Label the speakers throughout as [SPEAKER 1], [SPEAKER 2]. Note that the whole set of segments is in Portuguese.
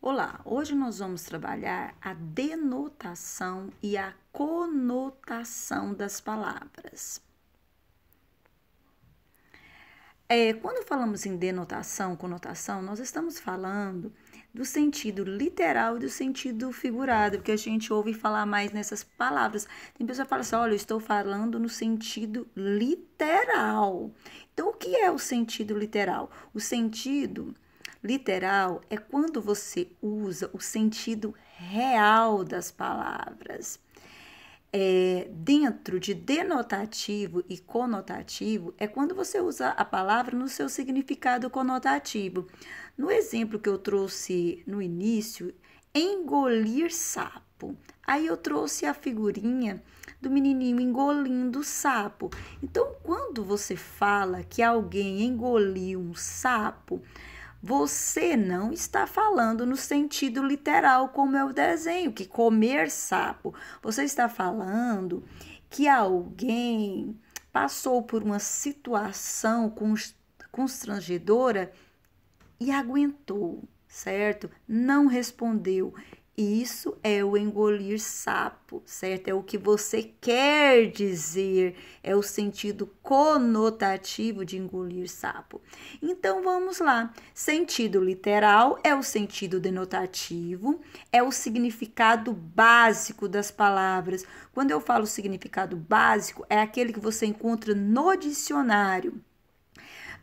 [SPEAKER 1] Olá, hoje nós vamos trabalhar a denotação e a conotação das palavras. Quando falamos em denotação, conotação, nós estamos falando do sentido literal e do sentido figurado, porque a gente ouve falar mais nessas palavras. Tem pessoa que fala assim, olha, eu estou falando no sentido literal. Então, o que é o sentido literal? O sentido literal é quando você usa o sentido real das palavras. Dentro de denotativo e conotativo é quando você usa a palavra no seu significado conotativo. No exemplo que eu trouxe no início, engolir sapo. Aí eu trouxe a figurinha do menininho engolindo o sapo. Então, quando você fala que alguém engoliu um sapo, você não está falando no sentido literal, como é o desenho, que comer sapo. Você está falando que alguém passou por uma situação constrangedora e aguentou, certo? Não respondeu. Isso é o engolir sapo, certo? É o que você quer dizer, é o sentido conotativo de engolir sapo. Então vamos lá. Sentido literal é o sentido denotativo, é o significado básico das palavras. Quando eu falo significado básico, é aquele que você encontra no dicionário.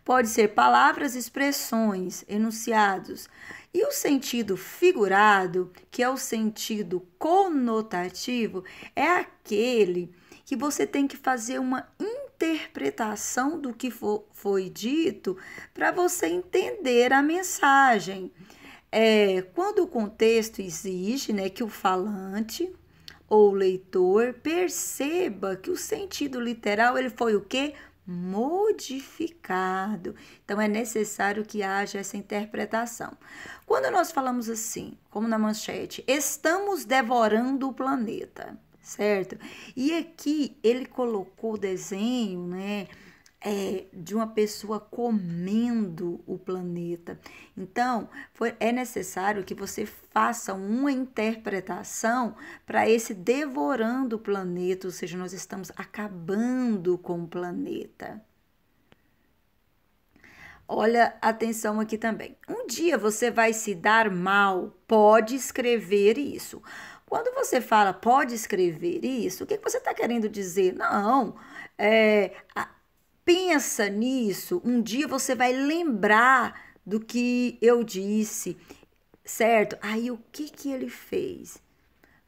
[SPEAKER 1] Pode ser palavras, expressões, enunciados. E o sentido figurado, que é o sentido conotativo, é aquele que você tem que fazer uma interpretação do que foi dito para você entender a mensagem. Quando o contexto exige, né, que o falante ou o leitor perceba que o sentido literal ele foi o quê? Modificado. Então, é necessário que haja essa interpretação. Quando nós falamos assim, como na manchete, estamos devorando o planeta, certo? E aqui ele colocou o desenho, né? De uma pessoa comendo o planeta. Então, é necessário que você faça uma interpretação para esse devorando o planeta, ou seja, nós estamos acabando com o planeta. Olha, atenção aqui também. Um dia você vai se dar mal, pode escrever isso. Quando você fala pode escrever isso, o que você está querendo dizer? Não, pensa nisso, um dia você vai lembrar do que eu disse, certo? Aí o que ele fez?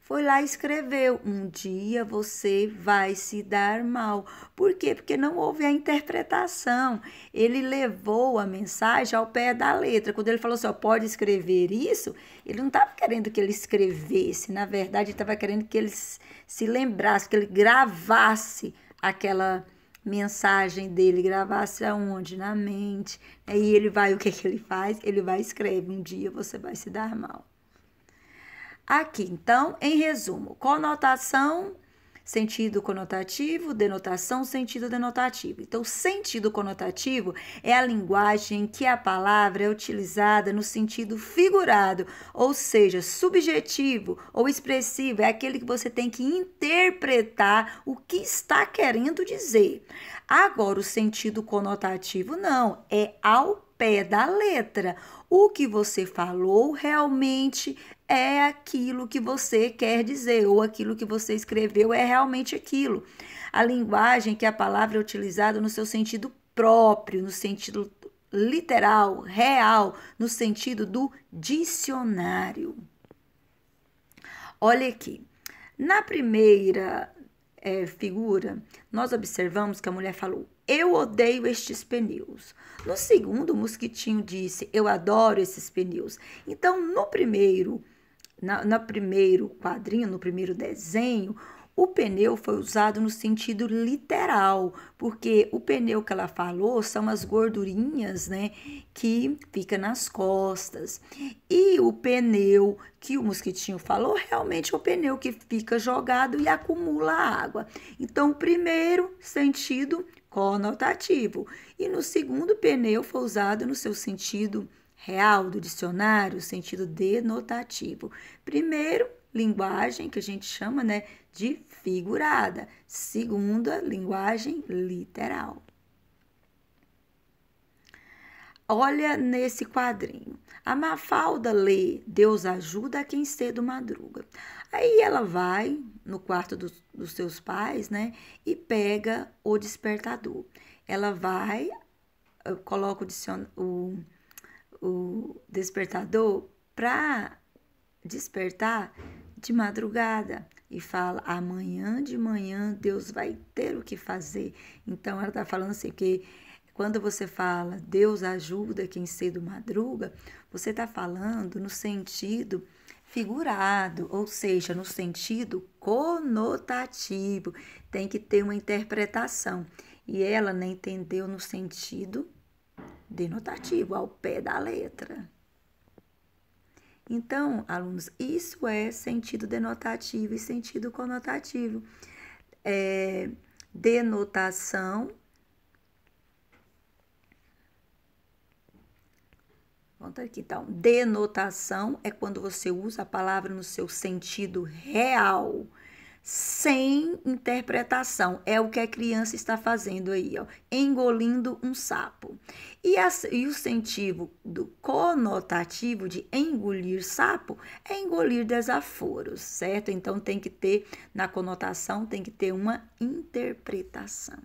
[SPEAKER 1] Foi lá e escreveu, um dia você vai se dar mal. Por quê? Porque não houve a interpretação. Ele levou a mensagem ao pé da letra. Quando ele falou assim, ó, pode escrever isso, ele não estava querendo que ele escrevesse. Na verdade, ele estava querendo que ele se lembrasse, que ele gravasse aquela mensagem dele, gravasse aonde? Na mente. Aí ele vai, o que ele faz? Ele vai e escreve, um dia você vai se dar mal. Aqui, então, em resumo, conotação, sentido conotativo, denotação, sentido denotativo. Então, sentido conotativo é a linguagem em que a palavra é utilizada no sentido figurado, ou seja, subjetivo ou expressivo, é aquele que você tem que interpretar o que está querendo dizer. Agora, o sentido conotativo não, é ao pé da letra. O que você falou realmente é aquilo que você quer dizer, ou aquilo que você escreveu é realmente aquilo. A linguagem que a palavra é utilizada no seu sentido próprio, no sentido literal, real, no sentido do dicionário. Olha aqui, na primeira figura, nós observamos que a mulher falou, eu odeio estes pneus. No segundo, o mosquitinho disse, eu adoro esses pneus. Então, no primeiro quadrinho, no primeiro desenho, o pneu foi usado no sentido literal, porque o pneu que ela falou são as gordurinhas, né, que fica nas costas. E o pneu que o mosquitinho falou, realmente é o pneu que fica jogado e acumula água. Então, o primeiro sentido conotativo. E no segundo, pneu foi usado no seu sentido real do dicionário, o sentido denotativo. Primeiro, linguagem, que a gente chama, né, de figurada. Segunda, linguagem literal. Olha nesse quadrinho. A Mafalda lê Deus ajuda a quem cedo madruga. Aí ela vai no quarto dos seus pais, né? E pega o despertador. Ela vai, coloca o despertador para despertar de madrugada. E fala, amanhã de manhã Deus vai ter o que fazer. Então ela está falando assim, que quando você fala Deus ajuda quem cedo madruga, você está falando no sentido figurado, ou seja, no sentido conotativo. Tem que ter uma interpretação. E ela não entendeu no sentido denotativo, ao pé da letra. Então, alunos, isso é sentido denotativo e sentido conotativo. Denotação. Conta aqui, então. Denotação é quando você usa a palavra no seu sentido real, sem interpretação. É o que a criança está fazendo aí, ó, engolindo um sapo. E o sentido do conotativo de engolir sapo é engolir desaforos, certo? Então tem que ter, na conotação, tem que ter uma interpretação.